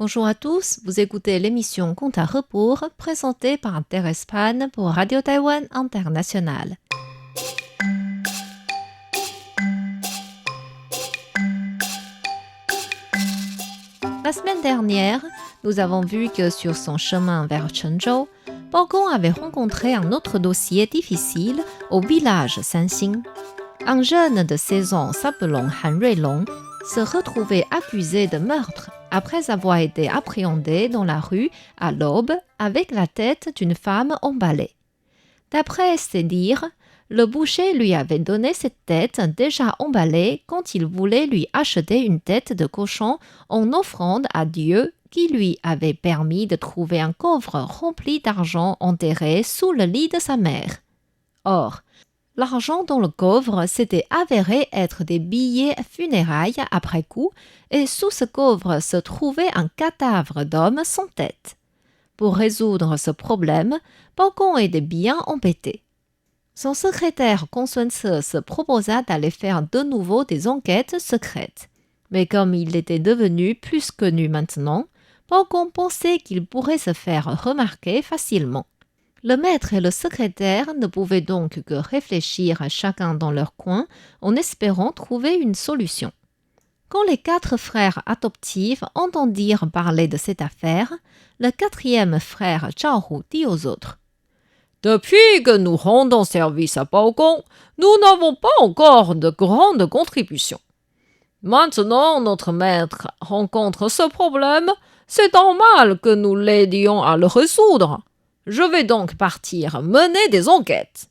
Bonjour à tous, vous écoutez l'émission Compte à rebours présentée par Thérèse Pan pour Radio Taïwan International. La semaine dernière, nous avons vu que sur son chemin vers Chenzhou, Bao avait rencontré un autre dossier difficile au village Sanxing. Un jeune de 16 ans s'appelant Han Ruilong se retrouvait accusé de meurtre après avoir été appréhendé dans la rue à l'aube avec la tête d'une femme emballée. D'après ses dires, le boucher lui avait donné cette tête déjà emballée quand il voulait lui acheter une tête de cochon en offrande à Dieu qui lui avait permis de trouver un coffre rempli d'argent enterré sous le lit de sa mère. Or, l'argent dans le coffre s'était avéré être des billets funérailles après coup et sous ce coffre se trouvait un cadavre d'homme sans tête. Pour résoudre ce problème, Bao était bien embêté. Son secrétaire Gong Sun-ce se proposa d'aller faire de nouveau des enquêtes secrètes. Mais comme il était devenu plus connu maintenant, Bao pensait qu'il pourrait se faire remarquer facilement. Le maître et le secrétaire ne pouvaient donc que réfléchir chacun dans leur coin en espérant trouver une solution. Quand les 4 frères adoptifs entendirent parler de cette affaire, le 4e frère Zhao Hu dit aux autres : « Depuis que nous rendons service à Bao Gong, nous n'avons pas encore de grandes contributions. Maintenant, notre maître rencontre ce problème, c'est normal que nous l'aidions à le résoudre. Je vais donc partir mener des enquêtes. »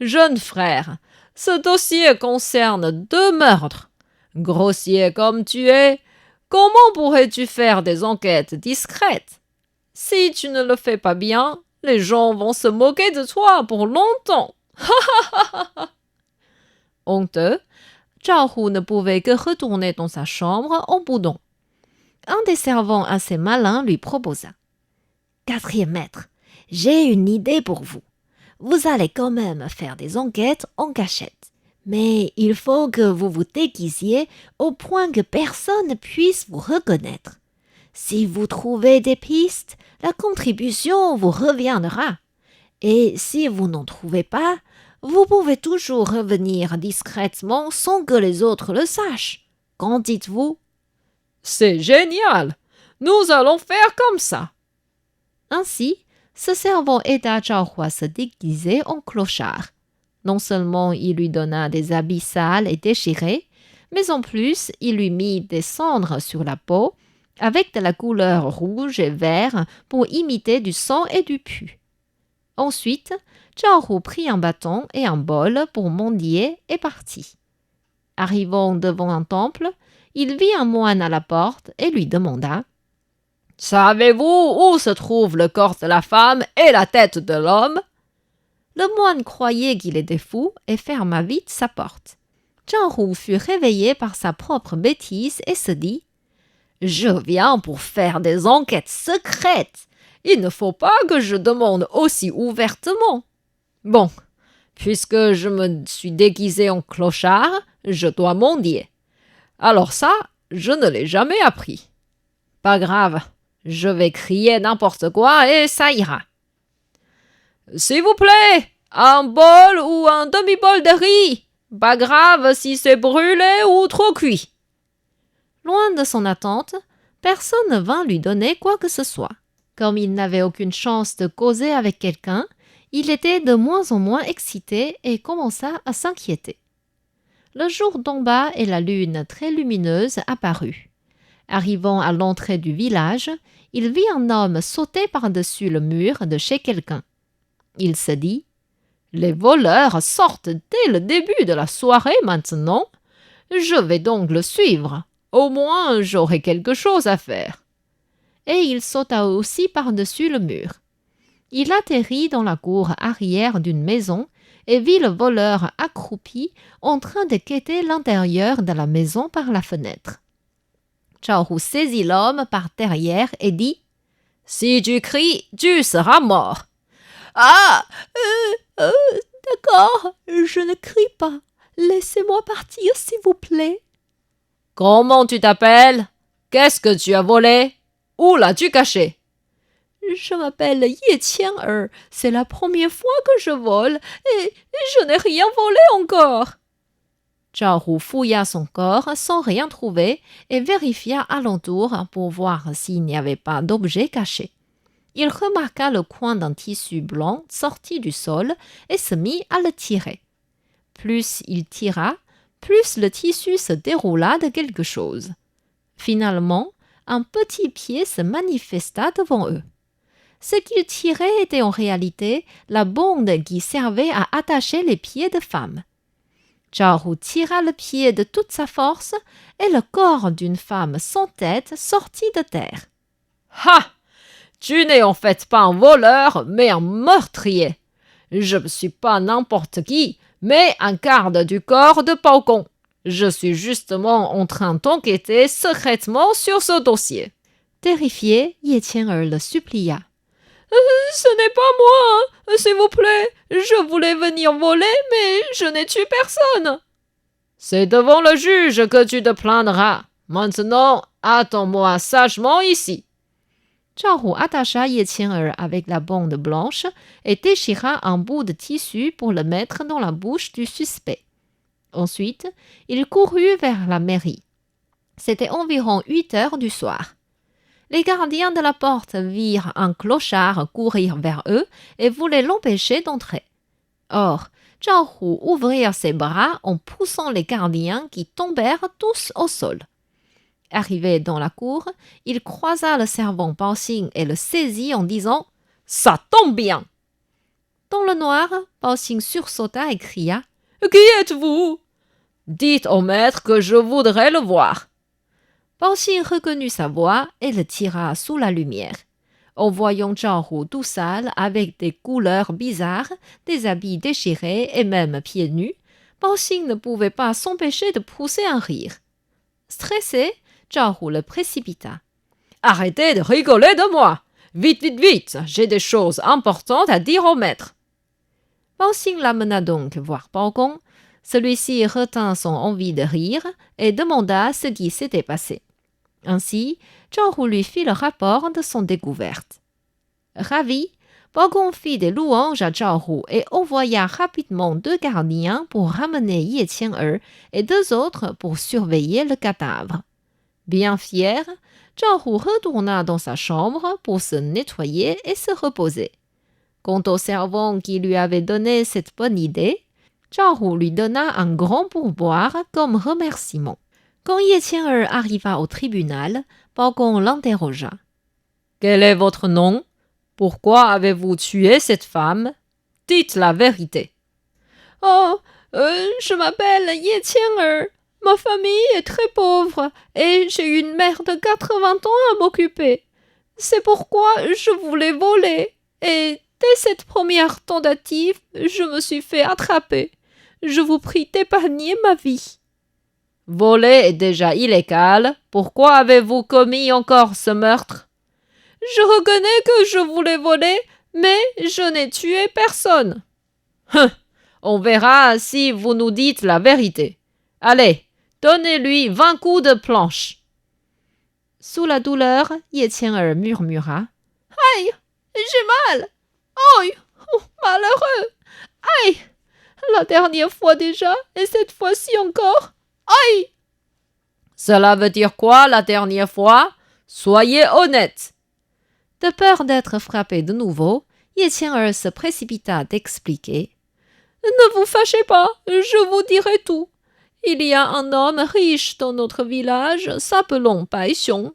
Jeune frère, ce dossier concerne 2 meurtres. Grossier comme tu es, comment pourrais-tu faire des enquêtes discrètes ? Si tu ne le fais pas bien, les gens vont se moquer de toi pour longtemps. Honteux, Zhao Hu ne pouvait que retourner dans sa chambre en boudant. Un des servants assez malins lui proposa : « 4e maître, j'ai une idée pour vous. Vous allez quand même faire des enquêtes en cachette. Mais il faut que vous vous déguisiez au point que personne ne puisse vous reconnaître. Si vous trouvez des pistes, la contribution vous reviendra. Et si vous n'en trouvez pas, vous pouvez toujours revenir discrètement sans que les autres le sachent. Qu'en dites-vous ? » ?»« C'est génial! Nous allons faire comme ça. » Ainsi, ce servant aida Zhao Hu à se déguiser en clochard. Non seulement il lui donna des habits sales et déchirés, mais en plus il lui mit des cendres sur la peau, avec de la couleur rouge et vert pour imiter du sang et du pu. Ensuite, Zhao Hu prit un bâton et un bol pour mendier et partit. Arrivant devant un temple, il vit un moine à la porte et lui demanda : « Savez-vous où se trouve le corps de la femme et la tête de l'homme ? » Le moine croyait qu'il était fou et ferma vite sa porte. Zhao Hu fut réveillé par sa propre bêtise et se dit : « Je viens pour faire des enquêtes secrètes. Il ne faut pas que je demande aussi ouvertement. Bon, puisque je me suis déguisé en clochard, je dois mendier. Alors ça, je ne l'ai jamais appris. Pas grave, je vais crier n'importe quoi et ça ira. S'il vous plaît, un bol ou un demi-bol de riz. Pas grave si c'est brûlé ou trop cuit. » Loin de son attente, personne ne vint lui donner quoi que ce soit. Comme il n'avait aucune chance de causer avec quelqu'un, il était de moins en moins excité et commença à s'inquiéter. Le jour tomba et la lune très lumineuse apparut. Arrivant à l'entrée du village, il vit un homme sauter par-dessus le mur de chez quelqu'un. Il se dit : « Les voleurs sortent dès le début de la soirée maintenant. Je vais donc le suivre. Au moins, j'aurai quelque chose à faire. » Et il sauta aussi par-dessus le mur. Il atterrit dans la cour arrière d'une maison et vit le voleur accroupi en train de quêter l'intérieur de la maison par la fenêtre. Zhao Hu saisit l'homme par derrière et dit : « Si tu cries, tu seras mort. »« Ah, d'accord, je ne crie pas. Laissez-moi partir, s'il vous plaît. »« Comment tu t'appelles ? Qu'est-ce que tu as volé? Où l'as-tu caché? Je m'appelle Ye Qian'er. C'est la première fois que je vole et je n'ai rien volé encore. Zhao Hu fouilla son corps sans rien trouver et vérifia alentour pour voir s'il n'y avait pas d'objet caché. Il remarqua le coin d'un tissu blanc sorti du sol et se mit à le tirer. Plus il tira, plus le tissu se déroula de quelque chose. Finalement, un petit pied se manifesta devant eux. Ce qu'il tirait était en réalité la bande qui servait à attacher les pieds de femmes. Zhao Hu tira le pied de toute sa force et le corps d'une femme sans tête sortit de terre. Ha! Tu n'es en fait pas un voleur, mais un meurtrier. Je ne suis pas n'importe qui, mais un garde du corps de Bao Gong. Je suis justement en train d'enquêter secrètement sur ce dossier. Terrifié, Ye Qian'er le supplia. Ce n'est pas moi, s'il vous plaît. Je voulais venir voler, mais je n'ai tué personne. C'est devant le juge que tu te plaindras. Maintenant, attends-moi sagement ici. Zhao Hu attacha Ye Qian'er avec la bande blanche et déchira un bout de tissu pour le mettre dans la bouche du suspect. Ensuite, il courut vers la mairie. C'était environ 8 heures du soir. Les gardiens de la porte virent un clochard courir vers eux et voulaient l'empêcher d'entrer. Or, Zhao Hu ouvrit ses bras en poussant les gardiens qui tombèrent tous au sol. Arrivé dans la cour, il croisa le servant Bao Xing et le saisit en disant « Ça tombe bien !» Dans le noir, Bao Xing sursauta et cria « Qui êtes-vous » Dites au maître que je voudrais le voir. Bao Xing reconnut sa voix et le tira sous la lumière. En voyant Zhao Hu tout sale, avec des couleurs bizarres, des habits déchirés et même pieds nus, Bao Xing ne pouvait pas s'empêcher de pousser un rire. Stressé, Zhao Hu le précipita. « Arrêtez de rigoler de moi! Vite, vite, vite! J'ai des choses importantes à dire au maître. » Bao Xing l'amena donc voir Bao Gong. Celui-ci retint son envie de rire et demanda ce qui s'était passé. Ainsi, Zhao Hu lui fit le rapport de son découverte. Ravi, Bao Gong fit des louanges à Zhao Hu et envoya rapidement 2 gardiens pour ramener Ye Qian'er et 2 autres pour surveiller le cadavre. Bien fier, Zhao Hu retourna dans sa chambre pour se nettoyer et se reposer. Quant au servant qui lui avait donné cette bonne idée, Zhao Hu lui donna un grand pourboire comme remerciement. Quand Ye Qian'er arriva au tribunal, Bao Gong l'interrogea. « Quel est votre nom? Pourquoi avez-vous tué cette femme? Dites la vérité. »« Oh, je m'appelle Ye Qian'er. Ma famille est très pauvre et j'ai une mère de 80 ans à m'occuper. C'est pourquoi je voulais voler et dès cette première tentative, je me suis fait attraper. Je vous prie d'épargner ma vie. » Voler est déjà illégal. Pourquoi avez-vous commis encore ce meurtre? Je reconnais que je voulais voler, mais je n'ai tué personne. On verra si vous nous dites la vérité. Allez, donnez-lui 20 coups de planche. Sous la douleur, Ye Qian'er murmura. « Aïe, j'ai mal. Aïe, malheureux. Aïe, la dernière fois déjà, et cette fois-ci encore. Aïe! » Cela veut dire quoi la dernière fois? Soyez honnête. De peur d'être frappé de nouveau, Ye Qian'er se précipita d'expliquer. « Ne vous fâchez pas, je vous dirai tout. Il y a un homme riche dans notre village s'appelant Bai Xiong.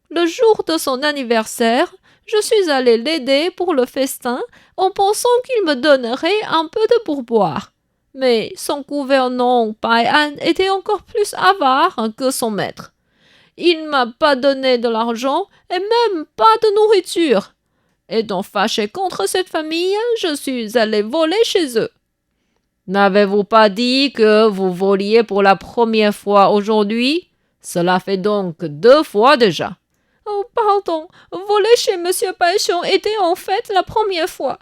Le jour de son anniversaire, je suis allée l'aider pour le festin en pensant qu'il me donnerait un peu de pourboire. Mais son gouvernant Bai An était encore plus avare que son maître. Il ne m'a pas donné de l'argent et même pas de nourriture. Étant fâché contre cette famille, je suis allée voler chez eux. » N'avez-vous pas dit que vous voliez pour la première fois aujourd'hui? Cela fait donc 2 fois déjà. Oh, pardon, voler chez Monsieur Bai Xiong était en fait la première fois.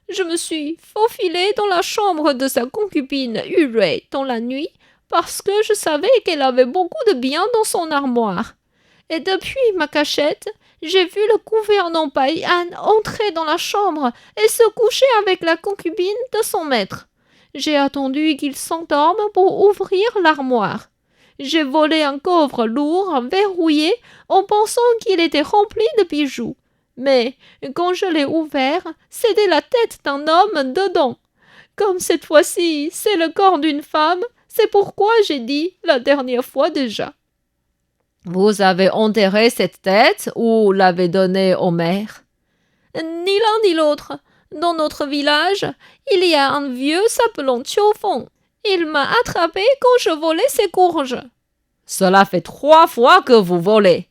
Je me suis faufilée dans la chambre de sa concubine Yu Rui dans la nuit parce que je savais qu'elle avait beaucoup de biens dans son armoire. Et depuis ma cachette, j'ai vu le gouvernant Bai-an entrer dans la chambre et se coucher avec la concubine de son maître. J'ai attendu qu'il s'endorme pour ouvrir l'armoire. J'ai volé un coffre lourd, verrouillé, en pensant qu'il était rempli de bijoux. Mais quand je l'ai ouvert, c'était la tête d'un homme dedans. Comme cette fois-ci, c'est le corps d'une femme, c'est pourquoi j'ai dit la dernière fois déjà. Vous avez enterré cette tête ou l'avez donnée au maire? Ni l'un ni l'autre. Dans notre village, il y a un vieux s'appelant Qiufeng. Il m'a attrapé quand je volais ses courges. Cela fait 3 fois que vous volez.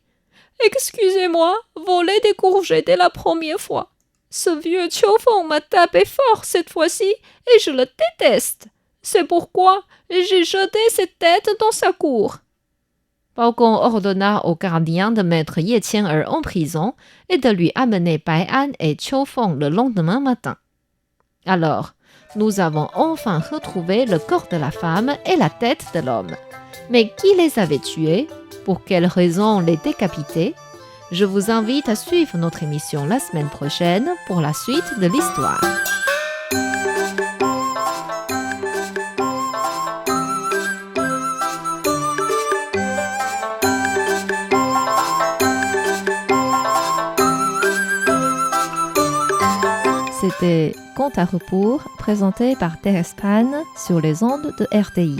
Excusez-moi, voler des courges était la première fois. Ce vieux Qiufeng m'a tapé fort cette fois-ci et je le déteste. C'est pourquoi j'ai jeté cette tête dans sa cour. Bao Gong ordonna au gardien de mettre Ye Qian'er en prison et de lui amener Bai An et Qiu Feng le lendemain matin. Alors, nous avons enfin retrouvé le corps de la femme et la tête de l'homme. Mais qui les avait tués? Pour quelles raisons les décapiter? Je vous invite à suivre notre émission la semaine prochaine pour la suite de l'histoire. C'était Conte à rebours présenté par Thérèse Pan sur les ondes de RTI.